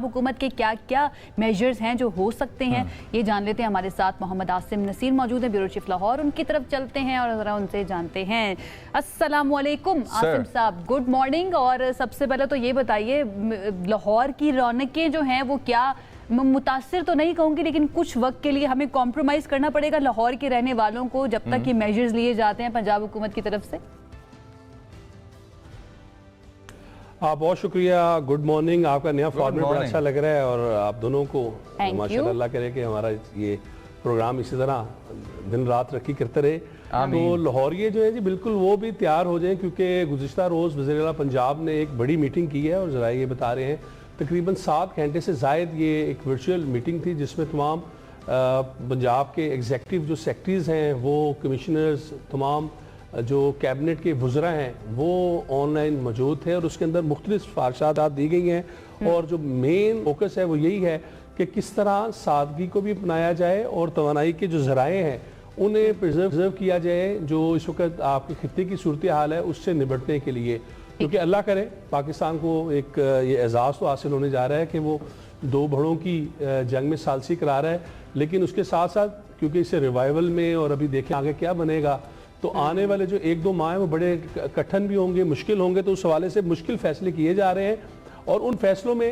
हुकूमत के क्या क्या मेजर्स हैं जो हो सकते हैं, ये जान लेते हैं। हमारे साथ मोहम्मद आसिम नसीर मौजूद हैं, ब्यूरो चीफ लाहौर। उनकी तरफ चलते हैं और ज़रा उनसे जानते हैं। अस्सलाम वालेकुम आसिम साहब, गुड मॉर्निंग। और सबसे पहले तो ये बताइए, लाहौर की रौनकें जो हैं वो क्या मुतासिर तो नहीं कहूँगी, लेकिन कुछ वक्त के लिए हमें कॉम्प्रोमाइज़ करना पड़ेगा लाहौर के रहने वालों को जब तक ये मेजर्स लिए जाते हैं पंजाब हुकूमत की तरफ से? बहुत शुक्रिया, गुड मॉर्निंग। आपका नया फॉर्मेट बड़ा अच्छा लग रहा है और आप दोनों को माशाल्लाह अल्लाह करे कि हमारा ये प्रोग्राम इसी तरह दिन रात तरक्की करते रहे। तो लाहौरिये जो है जी बिल्कुल वो भी तैयार हो जाएं, क्योंकि गुज़िश्ता रोज़ वज़ीर आला पंजाब ने एक बड़ी मीटिंग की है और ज़रा ये बता रहे हैं तकरीबन 7 घंटे से ज़ायद ये एक वर्चुअल मीटिंग थी, जिसमें तमाम पंजाब के एग्जेक्टिव जो सेक्रेटरीज़ हैं, वो कमिश्नर्स, तमाम जो कैबिनेट के वज़रा हैं वो ऑनलाइन मौजूद थे और उसके अंदर मुख्तलिफ सिफारिशात दी गई हैं। और जो मेन फोकस है वो यही है कि किस तरह सादगी को भी अपनाया जाए और तवानाई के जो ज़राए हैं उन्हें प्रिजर्व किया जाए, जो इस वक्त आपके खित्ते की सूरत हाल है उससे निपटने के लिए। क्योंकि अल्लाह करे पाकिस्तान को एक ये एजाज़ तो हासिल होने जा रहा है कि वो 2 बड़ों की जंग में सालसी करा रहा है, लेकिन उसके साथ साथ क्योंकि इसे रिवाइवल में और अभी देखें आगे क्या बनेगा, तो आने वाले जो 1-2 माह हैं वो बड़े कठिन भी होंगे, मुश्किल होंगे। तो उस हवाले से मुश्किल फैसले किए जा रहे हैं और उन फैसलों में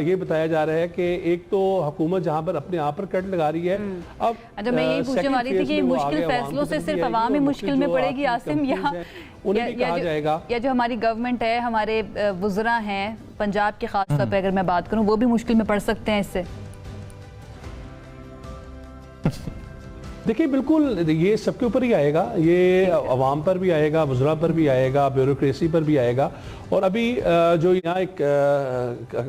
ये बताया जा रहा है कि एक तो हुकूमत जहाँ पर अपने आप पर कट लगा रही है। अब मैं यही पूछने वाली थी कि मुश्किल फैसलों से सिर्फ अवाम ही मुश्किल में पड़ेगी आसिम, या उन्हें भी कहा जाएगा, या जो हमारी गवर्नमेंट है, हमारे वुज़रा हैं पंजाब के खास तौर पर अगर मैं बात करूँ, वो भी मुश्किल में पड़ सकते हैं इससे? देखिए बिल्कुल ये सबके ऊपर ही आएगा, ये अवाम पर भी आएगा, वज़रा पर भी आएगा, ब्यूरोक्रेसी पर भी आएगा। और अभी जो यहाँ एक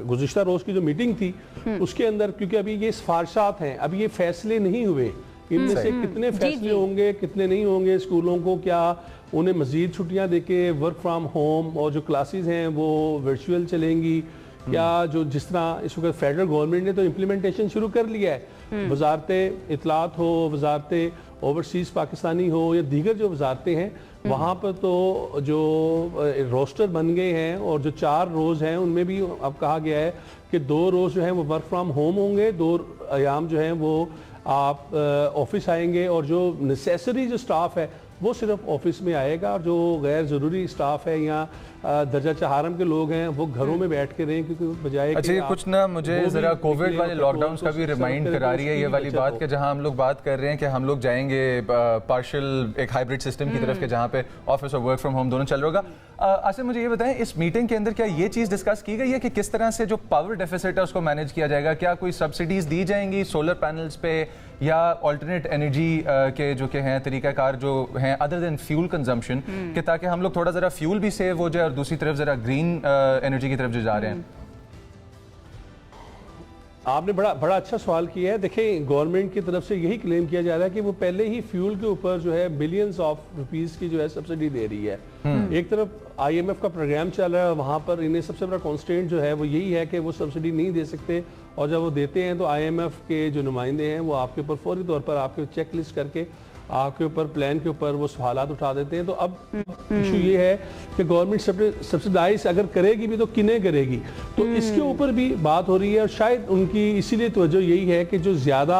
गुज़िश्ता रोज़ की जो मीटिंग थी उसके अंदर, क्योंकि अभी ये सिफारिशात हैं, अभी ये फैसले नहीं हुए, इनमें से कितने फैसले होंगे कितने नहीं होंगे, स्कूलों को क्या उन्हें मज़ीद छुट्टियाँ देके वर्क फ्राम होम और जो क्लासेस हैं वो वर्चुअल चलेंगी, या जो जिस तरह इस वक्त फेडरल गवर्नमेंट ने तो इम्प्लीमेंटेशन शुरू कर लिया है, वजारत इतलात हो, वजारत ओवरसीज़ पाकिस्तानी हो या दीगर जो वजारतें हैं, वहाँ पर तो जो रोस्टर बन गए हैं और जो 4 रोज़ हैं उनमें भी अब कहा गया है कि 2 रोज़ जो हैं वो वर्क फ्राम होम होंगे, 2 अयाम जो हैं वो आप ऑफिस आएंगे और जो नेसेसरी जो स्टाफ है वो सिर्फ ऑफिस में आएगा, और जो गैर ज़रूरी स्टाफ है या दर्जा चहारम के लोग हैं वो घरों में बैठ के रहें, क्योंकि बजाय अच्छा ये कुछ ना मुझे ज़रा कोविड वाले लॉकडाउन का भी रिमाइंड करा रही है ये वाली बात कि जहां हम लोग बात कर रहे हैं कि हम लोग जाएंगे पार्शियल एक हाइब्रिड सिस्टम की तरफ के जहां पे ऑफिस और वर्क फ्रॉम होम दोनों चल रहा होगा। आसिम मुझे ये बताएं, इस मीटिंग के अंदर क्या ये चीज़ डिस्कस की गई है कि किस तरह से जो पावर डेफिसिट है उसको मैनेज किया जाएगा? क्या कोई सब्सिडीज़ दी जाएंगी सोलर पैनल्स पे या ऑल्टरनेट एनर्जी के जो के हैं तरीक़ाकार जो हैं अदर देन फ्यूल कंजम्पशन, कि ताकि हम लोग थोड़ा ज़रा फ्यूल भी सेव हो जाए और दूसरी तरफ ज़रा ग्रीन एनर्जी की तरफ जो जा रहे हैं? आपने बड़ा अच्छा सवाल किया है। देखिए गवर्नमेंट की तरफ से यही क्लेम किया जा रहा है कि वो पहले ही फ्यूल के ऊपर जो है बिलियंस ऑफ रुपीस की जो है सब्सिडी दे रही है। एक तरफ IMF का प्रोग्राम चल रहा है, वहाँ पर इन्हें सबसे बड़ा कॉन्स्टेंट जो है वो यही है कि वो सब्सिडी नहीं दे सकते, और जब वो देते हैं तो IMF के जो नुमाइंदे हैं वो आपके ऊपर फौरी तौर पर आपके चेक लिस्ट करके आपके ऊपर प्लान के ऊपर वो सवालात उठा देते हैं। तो अब इशू ये है कि गवर्नमेंट सब्सिडाइज अगर करेगी भी तो किन्हें करेगी, तो इसके ऊपर भी बात हो रही है। और शायद उनकी इसीलिए तवज्जो यही है कि जो ज़्यादा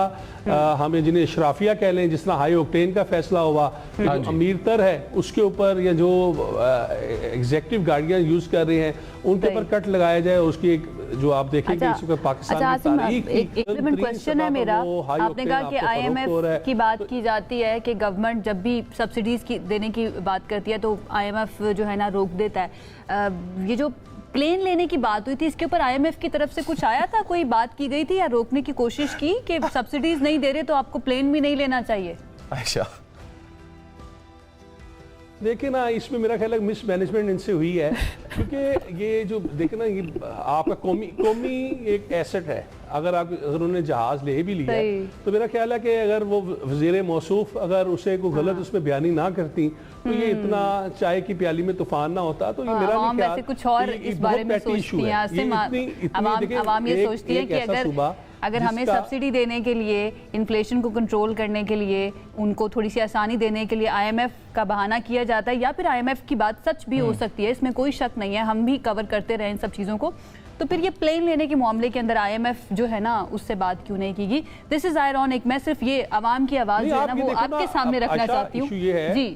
हमें जिन्हें इशराफिया कह लें, जिस तरह हाई ऑक्टेन का फैसला हुआ कि जो अमीर तर है उसके ऊपर या जो एग्जेक्टिव गाड़ियाँ यूज़ कर रहे हैं उनके ऊपर कट लगाया जाए। उसकी एक जो आप देखेंगे पाकिस्तान क्वेश्चन है मेरा, आपने कहा कि IMF की बात की जाती है कि गवर्नमेंट जब भी सब्सिडीज की देने की बात करती है तो IMF जो है ना रोक देता है। ये जो प्लेन लेने की बात हुई थी, इसके ऊपर IMF की तरफ से कुछ आया था, कोई बात की गई थी या रोकने की कोशिश की कि सब्सिडीज नहीं दे रहे तो आपको प्लेन भी नहीं लेना चाहिए? अच्छा देखिए ना, इसमें मेरा ख्याल है मिसमैनेजमेंट इनसे हुई है, क्योंकि ये जो देखे ना ये आपका कौमी एक एसेट है। अगर उन्होंने जहाज ले भी लिया तो मेरा ख्याल है कि अगर वो वज़ीर मौसूफ अगर उसे कोई गलत उसमें बयानी ना करती तो ये इतना चाय की प्याली में तूफान ना होता। तो ये मेरा भी ख्याल कुछ और इस बारे में सोचती है, आवाम ये सोचती है कि अगर हमें सब्सिडी देने के लिए, इन्फ्लेशन को कंट्रोल करने के लिए, उनको थोड़ी सी आसानी देने के लिए IMF का बहाना किया जाता है, या फिर IMF की बात सच भी हो सकती है, इसमें कोई शक नहीं है, हम भी कवर करते रहे इन सब चीज़ों को, तो फिर ये प्लेन लेने के मामले के अंदर IMF जो है ना उससे बात क्यों नहीं की गई? This is ironic. मैं सिर्फ ये आवाम की आवाज जो है ना वो आपके सामने रखना चाहती हूँ जी।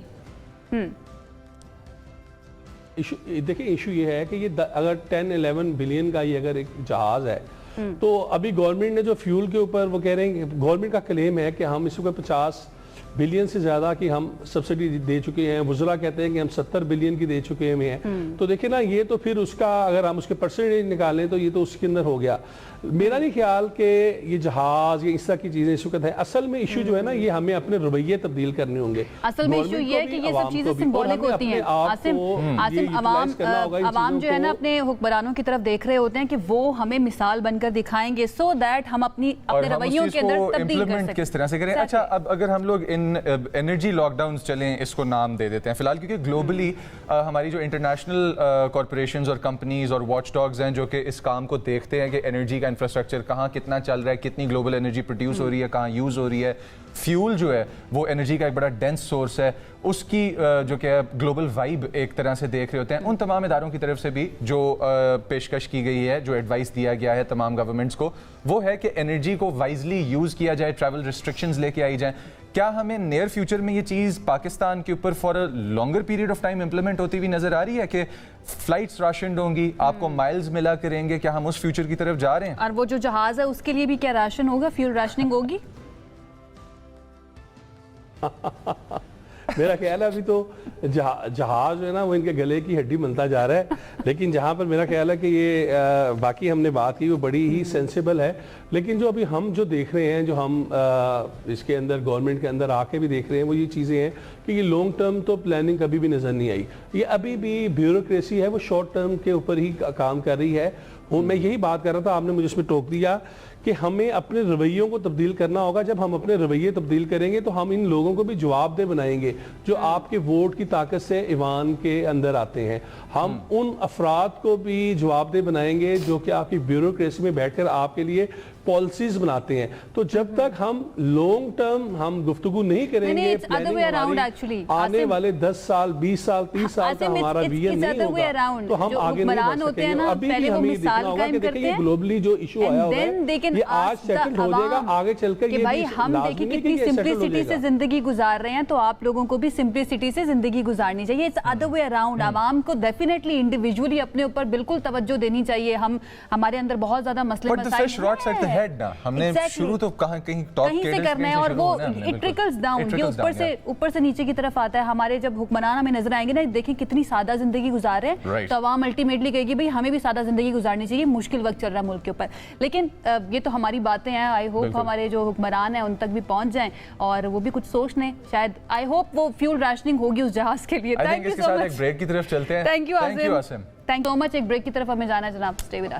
देखिए इशू ये है कि ये अगर 10-11 बिलियन का ये अगर एक जहाज है तो अभी गवर्नमेंट ने जो फ्यूल के ऊपर वो कह रहे हैं, गवर्नमेंट का क्लेम है कि हम इसको 50 बिलियन से ज्यादा की हम सब्सिडी दे चुके हैं। वुज़रा कहते हैं कि हम 70 बिलियन की दे चुके हैं। तो देखिए ना, ये तो फिर उसका अगर हम उसके परसेंटेज निकालें तो ये तो उसके अंदर हो गया। मेरा नहीं ख्याल कि ये जहाज ये इस तरह की चीजें इस वक्त है। असल में इशू जो है ना, ये हमें अपने रवैये तब्दील करने होंगे। असल में इशू ये है कि ये सब चीजें सिंबॉलिक होती हैं। आसिम अवाम जो है ना अपने हुक्मरानों की तरफ देख रहे होते हैं कि वो हमें मिसाल बनकर दिखाएंगे सो दैट हम अपने रवैयों के अंदर तब्दील कर सकें। किस तरह से करें? अच्छा, अब अगर हम लोग इन एनर्जी लॉकडाउन चलें, इसको नाम दे देते हैं फिलहाल, क्योंकि ग्लोबली हमारी जो इंटरनेशनल कॉर्पोरेशंस और कंपनीज और वॉचडॉग्स हैं जो कि इस काम को देखते हैं कि एनर्जी का इंफ्रास्ट्रक्चर कहाँ कितना चल रहा है, कितनी ग्लोबल एनर्जी प्रोड्यूस हो रही है, कहाँ यूज़ हो रही है। फ्यूल जो है वो एनर्जी का एक बड़ा डेंस सोर्स है, उसकी जो कि ग्लोबल वाइब एक तरह से देख रहे होते हैं। उन तमाम इदारों की तरफ से भी जो पेशकश की गई है, जो एडवाइस दिया गया है तमाम गवर्नमेंट्स को, वो है कि एनर्जी को वाइजली यूज़ किया जाए, ट्रैवल रिस्ट्रिक्शंस लेके आई जाए। क्या हमें नियर फ्यूचर में ये चीज़ पाकिस्तान के ऊपर for a longer period of time implement होती हुई नजर आ रही है कि फ्लाइट्स राशन होंगी, आपको माइल्स मिला करेंगे? क्या हम उस फ्यूचर की तरफ जा रहे हैं? और वो जो जहाज है उसके लिए भी क्या राशन होगा, फ्यूल राशनिंग होगी? मेरा ख्याल है अभी तो जहाज जो है ना वो इनके गले की हड्डी बनता जा रहा है। लेकिन जहाँ पर मेरा ख्याल है कि ये बाकी हमने बात की वो बड़ी ही सेंसिबल है। लेकिन जो अभी हम जो देख रहे हैं, जो हम इसके अंदर गवर्नमेंट के अंदर आके भी देख रहे हैं, वो ये चीज़ें हैं कि ये लॉन्ग टर्म तो प्लानिंग कभी भी नज़र नहीं आई। ये अभी भी ब्यूरोक्रेसी है, वो शॉर्ट टर्म के ऊपर ही काम कर रही है। मैं यही बात कर रहा था, आपने मुझे इसमें टोक दिया कि हमें अपने रवैयों को तब्दील करना होगा। जब हम अपने रवैये तब्दील करेंगे तो हम इन लोगों को भी जवाबदेह बनाएंगे जो आपके वोट की ताकत से ईवान के अंदर आते हैं। हम उन अफराद को भी जवाबदेह बनाएंगे जो कि आपकी ब्यूरोक्रेसी में बैठकर आपके लिए पॉलिसीज बनाते हैं। तो जब तक हम लॉन्ग टर्म हम गुफ्तगू नहीं करेंगे, आने वाले 10 साल 20 साल 30 साल का हमारा विजन नहीं होगा तो हम आगे नहीं बढ़ सकेंगे। अभी भी हमें देखना होगा कि देखिए ग्लोबली जो इशू आया हुआ है ये आज सेटल हो जाएगा, आगे चलकर ये भाई हम देखिए कितनी सिंपलिसिटी से जिंदगी गुजार रहे हैं, तो आप लोगों को भी सिंपलिसिटी से जिंदगी गुजारनी चाहिए। It's other way around. आवाम को डेफिनेटली इंडिविजुअली अपने ऊपर बिल्कुल तवज्जो देनी चाहिए। हम हमारे अंदर बहुत ज्यादा मसले मसाइल हेड ना हमने शुरू तो कहीं टॉप से करना है और वो इट ट्रिकल्स डाउन, ये ऊपर से नीचे की तरफ आता है। हमारे जब हुक्मरान हमें नजर आएंगे ना, देखिए कितनी सादा जिंदगी गुजार रहे हैं, तो अवाम अल्टीमेटली कहेगी भाई हमें भी सादा जिंदगी गुजारनी चाहिए। मुश्किल वक्त चल रहा है मुल्क के ऊपर, लेकिन ये तो हमारी बातें हैं। आई होप हमारे जो हुक्मरान हैं उन तक भी पहुंच जाएं और वो भी कुछ सोच लें। शायद आई होप वो फ्यूल राशनिंग होगी उस जहाज के लिए। Thank you so much. Break की तरफ चलते हैं। Thank you Asim. Thank you so much. एक ब्रेक की तरफ हमें जाना है जनाब, स्टे विद अस।